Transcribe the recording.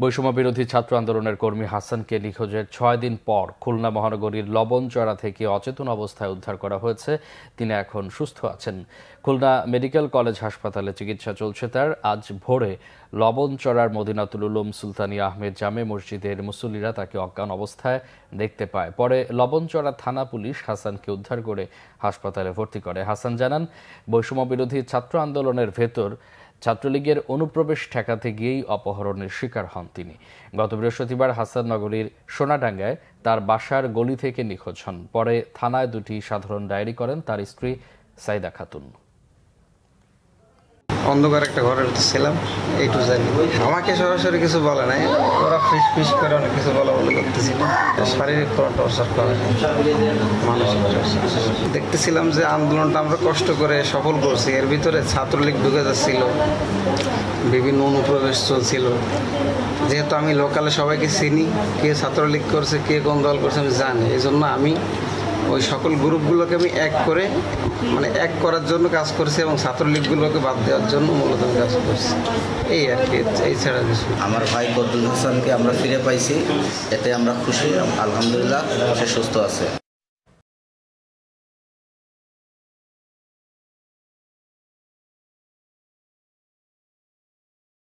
বৈষম্য বিরোধী ছাত্র আন্দোলনের কর্মী হাসানকে নিখোঁজের ৬ দিন পর খুলনা মহানগরীর লবণচড়া থেকে অচেতন অবস্থায় উদ্ধার করা হয়েছে। তিনি এখন সুস্থ আছেন। খুলনা মেডিকেল কলেজ হাসপাতালে চিকিৎসা চলছে তার। আজ ভোরে লবণচড়ার মদিনাতুল উলুম সুলতানিয়া আহমেদ জামে মসজিদের মুসল্লিরা তাকে অজ্ঞান অবস্থায় দেখতে পায়। পরে লবণচড়া থানা পুলিশ হাসানকে উদ্ধার করে হাসপাতালে ভর্তি করে। হাসান জানান, বৈষম্য বিরোধী ছাত্র আন্দোলনের ভেতর ছাত্রলীগের অনুপ্রবেশ ঠেকাতে গিয়েই অপহরণের শিকার হন তিনি। গত বৃহস্পতিবার হাসান নগরীর সোনাডাঙ্গায় তার বাসার গলি থেকে নিখোঁজ হন। পরে থানায় দুটি সাধারণ ডায়েরি করেন তার স্ত্রী সাইদা খাতুন। অন্ধকার একটা ঘরে ছিলাম, এইটু জানি। আমাকে সরাসরি কিছু বলে নাই, ওরা ফিস ফিস করে অনেক কিছু বলা বলে করতেছিল। শারীরিক টর্চার করে, মানসিক টর্চার। দেখতেছিলাম যে আন্দোলনটা আমরা কষ্ট করে সফল করছি, এর ভিতরে ছাত্রলীগ ঢুকে যাচ্ছিল, বিভিন্ন অনুপ্রবেশ চলছিল। যেহেতু আমি লোকালে সবাইকে চিনি, কে ছাত্রলীগ করছে, কে কোন দল করছে আমি জানি। এই জন্য আমি ওই সকল গ্রুপগুলোকে আমি এক করার জন্য কাজ করছি এবং ছাত্রলীগগুলোকে বাদ দেওয়ার জন্য মূলত কাজ করছি, এই আর কি। এই ছাড়া কিছু। আমার ভাই বদরুল হাসানকে আমরা ফিরে পাইছি, এতে আমরা খুশি। আলহামদুলিল্লাহ, সে সুস্থ আছে।